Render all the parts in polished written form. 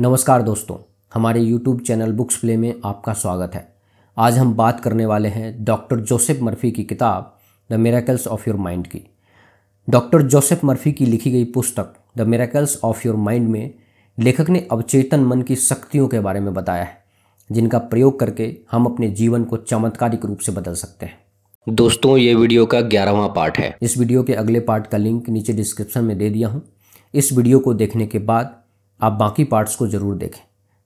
नमस्कार दोस्तों, हमारे YouTube चैनल बुक्स प्ले में आपका स्वागत है। आज हम बात करने वाले हैं डॉक्टर जोसेफ मर्फी की किताब the miracles of your mind की। डॉक्टर जोसेफ मर्फी की लिखी गई पुस्तक the miracles of your mind में लेखक ने अवचेतन मन की शक्तियों के बारे में बताया है, जिनका प्रयोग करके हम अपने जीवन को चमत्कारिक रूप से बदल सकते हैं। दोस्तों, ये वीडियो का 11वां पार्ट है। इस वीडियो के अगले पार्ट का लिंक नीचे डिस्क्रिप्शन में दे दिया हूँ। इस वीडियो को देखने के बाद आप बाकी पार्ट्स को जरूर देखें।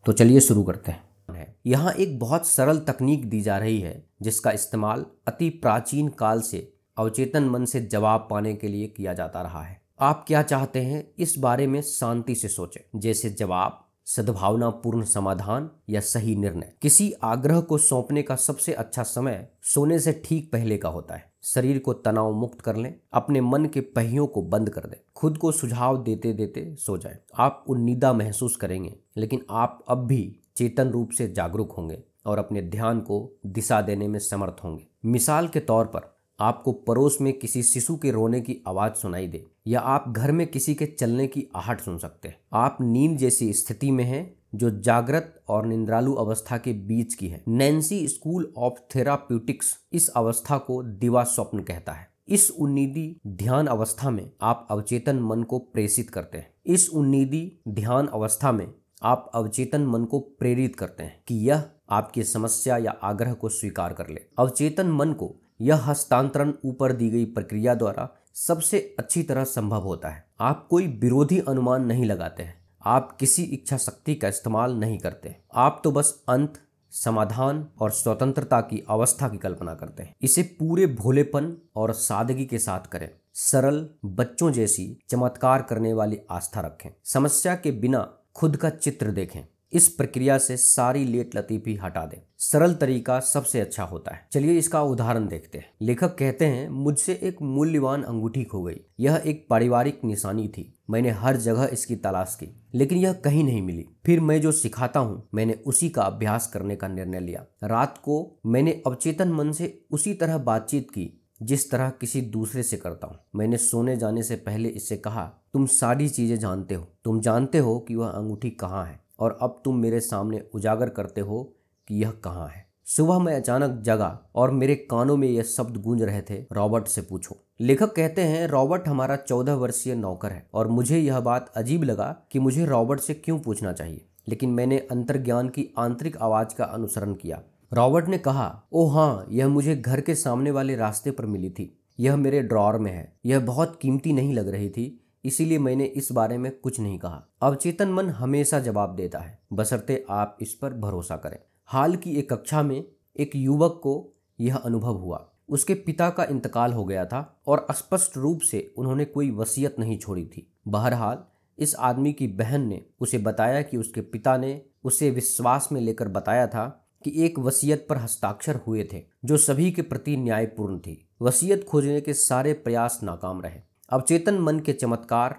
तो चलिए शुरू करते हैं। यहाँ एक बहुत सरल तकनीक दी जा रही है जिसका इस्तेमाल अति प्राचीन काल से अवचेतन मन से जवाब पाने के लिए किया जाता रहा है। आप क्या चाहते हैं, इस बारे में शांति से सोचें, जैसे जवाब, सद्भावनापूर्ण समाधान या सही निर्णय। किसी आग्रह को सौंपने का सबसे अच्छा समय सोने से ठीक पहले का होता है। शरीर को तनाव मुक्त कर लें, अपने मन के पहियों को बंद कर दें, खुद को सुझाव देते देते सो जाएं। आप उन्नीदा महसूस करेंगे, लेकिन आप अब भी चेतन रूप से जागरूक होंगे और अपने ध्यान को दिशा देने में समर्थ होंगे। मिसाल के तौर पर, आपको पड़ोस में किसी शिशु के रोने की आवाज सुनाई दे, या आप घर में किसी के चलने की आहट सुन सकते हैं। आप नींद जैसी स्थिति में हैं जो जागृत और निंद्रालु अवस्था के बीच की है। नैन्सी स्कूल ऑफ थेराप्यूटिक्स इस अवस्था को दिवा स्वप्न कहता है। इस उन्नीदी ध्यान अवस्था में आप अवचेतन मन को प्रेषित करते हैं। इस उन्नीदी ध्यान अवस्था में आप अवचेतन मन को प्रेरित करते हैं कि यह आपकी समस्या या आग्रह को स्वीकार कर ले। अवचेतन मन को यह हस्तांतरण ऊपर दी गई प्रक्रिया द्वारा सबसे अच्छी तरह संभव होता है। आप कोई विरोधी अनुमान नहीं लगाते हैं, आप किसी इच्छा शक्ति का इस्तेमाल नहीं करते, आप तो बस अंत, समाधान और स्वतंत्रता की अवस्था की कल्पना करते हैं। इसे पूरे भोलेपन और सादगी के साथ करें। सरल बच्चों जैसी चमत्कार करने वाली आस्था रखें। समस्या के बिना खुद का चित्र देखें। इस प्रक्रिया से सारी लेट लतीफी हटा दें। सरल तरीका सबसे अच्छा होता है। चलिए इसका उदाहरण देखते हैं। लेखक कहते हैं, मुझसे एक मूल्यवान अंगूठी खो गई। यह एक पारिवारिक निशानी थी। मैंने हर जगह इसकी तलाश की, लेकिन यह कहीं नहीं मिली। फिर मैं जो सिखाता हूँ, मैंने उसी का अभ्यास करने का निर्णय लिया। रात को मैंने अवचेतन मन से उसी तरह बातचीत की जिस तरह किसी दूसरे से करता हूँ। मैंने सोने जाने से पहले इससे कहा, तुम सारी चीजें जानते हो, तुम जानते हो कि वह अंगूठी कहाँ है, और अब तुम मेरे सामने उजागर करते हो कि यह कहाँ है। सुबह मैं अचानक जगा और मेरे कानों में यह शब्द गूंज रहे थे, रॉबर्ट से पूछो। लेखक कहते हैं, रॉबर्ट हमारा 14 वर्षीय नौकर है, और मुझे यह बात अजीब लगा कि मुझे रॉबर्ट से क्यों पूछना चाहिए, लेकिन मैंने अंतर्ज्ञान की आंतरिक आवाज का अनुसरण किया। रॉबर्ट ने कहा, ओ हाँ, यह मुझे घर के सामने वाले रास्ते पर मिली थी। यह मेरे ड्रॉअर में है। यह बहुत कीमती नहीं लग रही थी, इसीलिए मैंने इस बारे में कुछ नहीं कहा। अवचेतन मन हमेशा जवाब देता है, बशर्ते आप इस पर भरोसा करें। हाल की एक कक्षा में एक युवक को यह अनुभव हुआ। उसके पिता का इंतकाल हो गया था और स्पष्ट रूप से उन्होंने कोई वसीयत नहीं छोड़ी थी। बहरहाल, इस आदमी की बहन ने उसे बताया कि उसके पिता ने उसे विश्वास में लेकर बताया था कि एक वसीयत पर हस्ताक्षर हुए थे जो सभी के प्रति न्यायपूर्ण थी। वसीयत खोजने के सारे प्रयास नाकाम रहे। अवचेतन मन के चमत्कार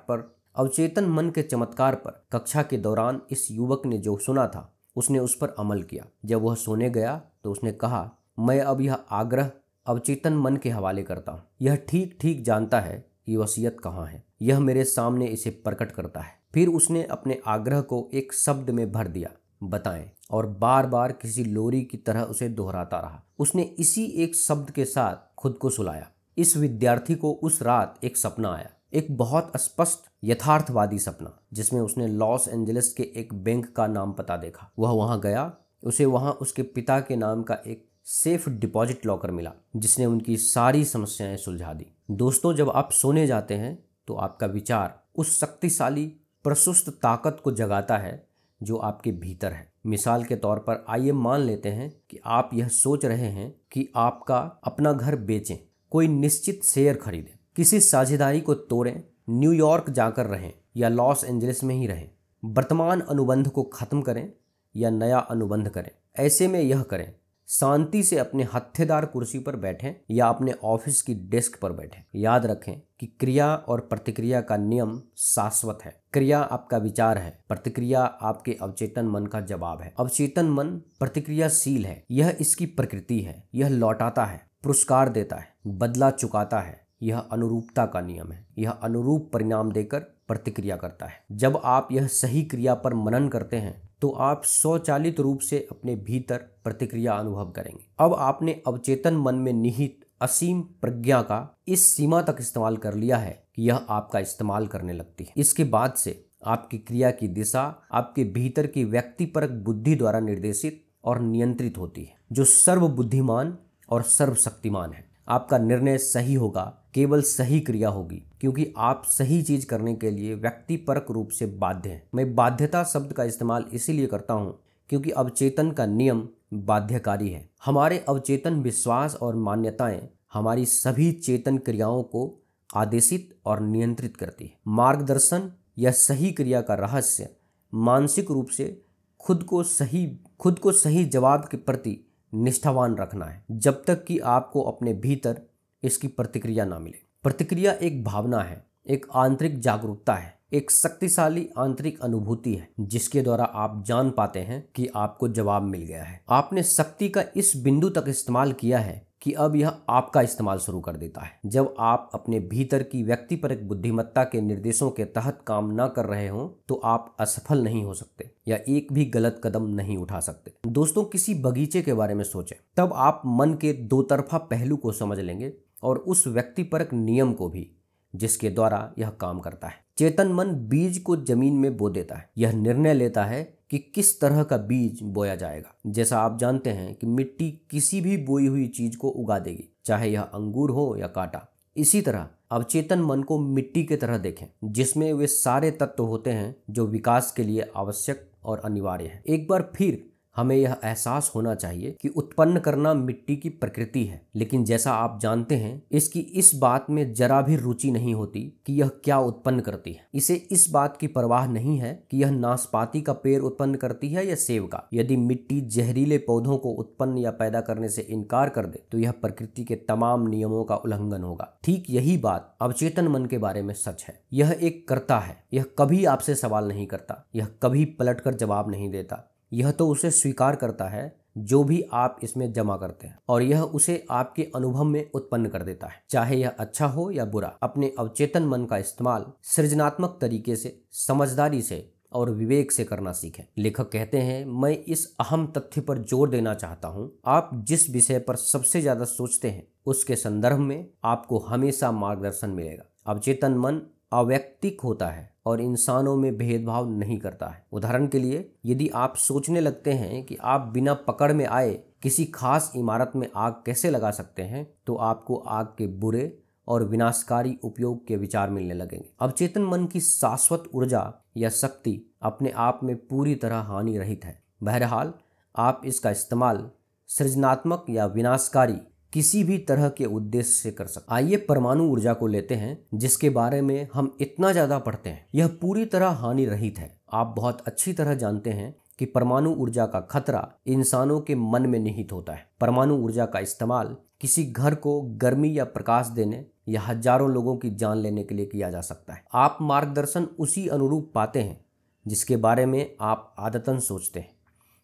पर कक्षा के दौरान इस युवक ने जो सुना था, उसने उस पर अमल किया। जब वह सोने गया तो उसने कहा, मैं अब यह आग्रह अवचेतन मन के हवाले करता हूँ। यह ठीक ठीक जानता है कि वसीयत कहाँ है। यह मेरे सामने इसे प्रकट करता है। फिर उसने अपने आग्रह को एक शब्द में भर दिया, बताएं, और बार बार किसी लोरी की तरह उसे दोहराता रहा। उसने इसी एक शब्द के साथ खुद को सुलाया। इस विद्यार्थी को उस रात एक सपना आया, एक बहुत स्पष्ट यथार्थवादी सपना, जिसमें उसने लॉस एंजलिस के एक बैंक का नाम पता देखा। वह वहां गया। उसे वहां उसके पिता के नाम का एक सेफ डिपॉजिट लॉकर मिला, जिसने उनकी सारी समस्याएं सुलझा दी। दोस्तों, जब आप सोने जाते हैं तो आपका विचार उस शक्तिशाली प्रसुप्त ताकत को जगाता है जो आपके भीतर है। मिसाल के तौर पर, आइए मान लेते हैं कि आप यह सोच रहे हैं कि आपका अपना घर बेचें, कोई निश्चित शेयर खरीदें, किसी साझेदारी को तोड़ें, न्यूयॉर्क जाकर रहें या लॉस एंजलिस में ही रहें, वर्तमान अनुबंध को खत्म करें या नया अनुबंध करें। ऐसे में यह करें, शांति से अपने हत्थेदार कुर्सी पर बैठें या अपने ऑफिस की डेस्क पर बैठें। याद रखें कि क्रिया और प्रतिक्रिया का नियम शाश्वत है। क्रिया आपका विचार है, प्रतिक्रिया आपके अवचेतन मन का जवाब है। अवचेतन मन प्रतिक्रियाशील है, यह इसकी प्रकृति है। यह लौटाता है, पुरस्कार देता है, बदला चुकाता है, यह अनुरूपता का नियम है। यह अनुरूप परिणाम देकर प्रतिक्रिया करता है। जब आप यह सही क्रिया पर मनन करते हैं तो आप स्वचालित रूप से अपने भीतर प्रतिक्रिया अनुभव करेंगे। अब आपने अवचेतन मन में निहित असीम प्रज्ञा का इस सीमा तक इस्तेमाल कर लिया है कि यह आपका इस्तेमाल करने लगती है। इसके बाद से आपकी क्रिया की दिशा आपके भीतर की व्यक्तिपरक बुद्धि द्वारा निर्देशित और नियंत्रित होती है, जो सर्वबुद्धिमान और सर्वशक्तिमान है। आपका निर्णय सही होगा, केवल सही क्रिया होगी, क्योंकि आप सही चीज करने के लिए व्यक्तिपरक रूप से बाध्य हैं। मैं बाध्यता शब्द का इस्तेमाल इसीलिए करता हूँ क्योंकि अवचेतन का नियम बाध्यकारी है। हमारे अवचेतन विश्वास और मान्यताएं हमारी सभी चेतन क्रियाओं को आदेशित और नियंत्रित करती है। मार्गदर्शन या सही क्रिया का रहस्य मानसिक रूप से खुद को सही जवाब के प्रति निष्ठावान रखना है, जब तक कि आपको अपने भीतर इसकी प्रतिक्रिया ना मिले। प्रतिक्रिया एक भावना है, एक आंतरिक जागरूकता है, एक शक्तिशाली आंतरिक अनुभूति है, जिसके द्वारा आप जान पाते हैं कि आपको जवाब मिल गया है। आपने शक्ति का इस बिंदु तक इस्तेमाल किया है कि अब यह आपका इस्तेमाल शुरू कर देता है। जब आप अपने भीतर की व्यक्तिपरक बुद्धिमत्ता के निर्देशों के तहत काम न कर रहे हों तो आप असफल नहीं हो सकते या एक भी गलत कदम नहीं उठा सकते। दोस्तों, किसी बगीचे के बारे में सोचें, तब आप मन के दो तरफा पहलू को समझ लेंगे और उस व्यक्तिपरक नियम को भी जिसके द्वारा यह काम करता है। चेतन मन बीज को जमीन में बो देता है। यह निर्णय लेता है कि किस तरह का बीज बोया जाएगा। जैसा आप जानते हैं कि मिट्टी किसी भी बोई हुई चीज को उगा देगी, चाहे यह अंगूर हो या कांटा। इसी तरह अवचेतन मन को मिट्टी की तरह देखें, जिसमें वे सारे तत्व होते हैं जो विकास के लिए आवश्यक और अनिवार्य हैं। एक बार फिर हमें यह एहसास होना चाहिए कि उत्पन्न करना मिट्टी की प्रकृति है, लेकिन जैसा आप जानते हैं इसकी इस बात में जरा भी रुचि नहीं होती कि यह क्या उत्पन्न करती है। इसे इस बात की परवाह नहीं है कि यह नाशपाती का पेड़ उत्पन्न करती है या सेब का। यदि मिट्टी जहरीले पौधों को उत्पन्न या पैदा करने से इनकार कर दे तो यह प्रकृति के तमाम नियमों का उल्लंघन होगा। ठीक यही बात अवचेतन मन के बारे में सच है। यह एक कर्ता है। यह कभी आपसे सवाल नहीं करता, यह कभी पलटकर जवाब नहीं देता। यह तो उसे स्वीकार करता है जो भी आप इसमें जमा करते हैं, और यह उसे आपके अनुभव में उत्पन्न कर देता है, चाहे यह अच्छा हो या बुरा। अपने अवचेतन मन का इस्तेमाल सृजनात्मक तरीके से, समझदारी से और विवेक से करना सीखें। लेखक कहते हैं, मैं इस अहम तथ्य पर जोर देना चाहता हूँ, आप जिस विषय पर सबसे ज्यादा सोचते हैं उसके संदर्भ में आपको हमेशा मार्गदर्शन मिलेगा। अवचेतन मन अवैयक्तिक होता है और इंसानों में भेदभाव नहीं करता है। उदाहरण के लिए, यदि आप सोचने लगते हैं कि आप बिना पकड़ में आए किसी खास इमारत में आग कैसे लगा सकते हैं, तो आपको आग के बुरे और विनाशकारी उपयोग के विचार मिलने लगेंगे। अवचेतन मन की शाश्वत ऊर्जा या शक्ति अपने आप में पूरी तरह हानि रहित है। बहरहाल, आप इसका इस्तेमाल सृजनात्मक या विनाशकारी किसी भी तरह के उद्देश्य से कर सकते। आइए परमाणु ऊर्जा को लेते हैं, जिसके बारे में हम इतना ज्यादा पढ़ते हैं। यह पूरी तरह हानि रहित है। आप बहुत अच्छी तरह जानते हैं कि परमाणु ऊर्जा का खतरा इंसानों के मन में निहित होता है। परमाणु ऊर्जा का इस्तेमाल किसी घर को गर्मी या प्रकाश देने या हजारों लोगों की जान लेने के लिए किया जा सकता है। आप मार्गदर्शन उसी अनुरूप पाते हैं जिसके बारे में आप आदतन सोचते हैं।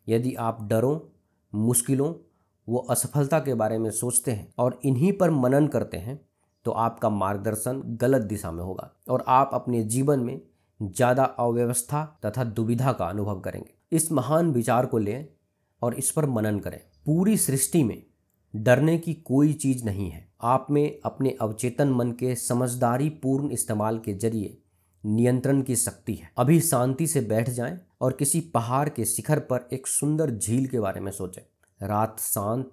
यदि आप डरों, मुश्किलों वो असफलता के बारे में सोचते हैं और इन्हीं पर मनन करते हैं, तो आपका मार्गदर्शन गलत दिशा में होगा और आप अपने जीवन में ज़्यादा अव्यवस्था तथा दुविधा का अनुभव करेंगे। इस महान विचार को लें और इस पर मनन करें। पूरी सृष्टि में डरने की कोई चीज़ नहीं है। आप में अपने अवचेतन मन के समझदारी पूर्ण इस्तेमाल के जरिए नियंत्रण की शक्ति है। अभी शांति से बैठ जाएं और किसी पहाड़ के शिखर पर एक सुंदर झील के बारे में सोचें। रात शांत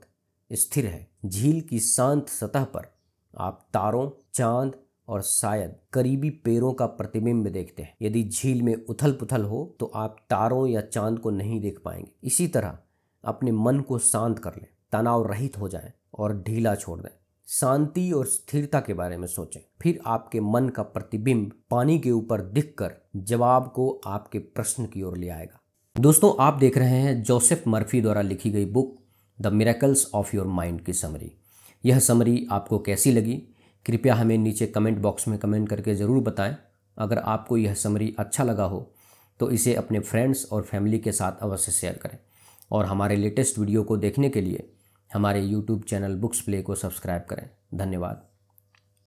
स्थिर है। झील की शांत सतह पर आप तारों, चांद और शायद करीबी पेड़ों का प्रतिबिंब देखते हैं। यदि झील में उथल पुथल हो तो आप तारों या चांद को नहीं देख पाएंगे। इसी तरह अपने मन को शांत कर लें, तनाव रहित हो जाएं और ढीला छोड़ दें। शांति और स्थिरता के बारे में सोचें। फिर आपके मन का प्रतिबिंब पानी के ऊपर दिखकर जवाब को आपके प्रश्न की ओर ले आएगा। दोस्तों, आप देख रहे हैं जोसेफ मर्फी द्वारा लिखी गई book the miracles of your mind की समरी। यह समरी आपको कैसी लगी, कृपया हमें नीचे कमेंट बॉक्स में कमेंट करके ज़रूर बताएं। अगर आपको यह समरी अच्छा लगा हो तो इसे अपने फ्रेंड्स और फैमिली के साथ अवश्य शेयर करें, और हमारे लेटेस्ट वीडियो को देखने के लिए हमारे YouTube चैनल बुक्स प्ले को सब्सक्राइब करें। धन्यवाद।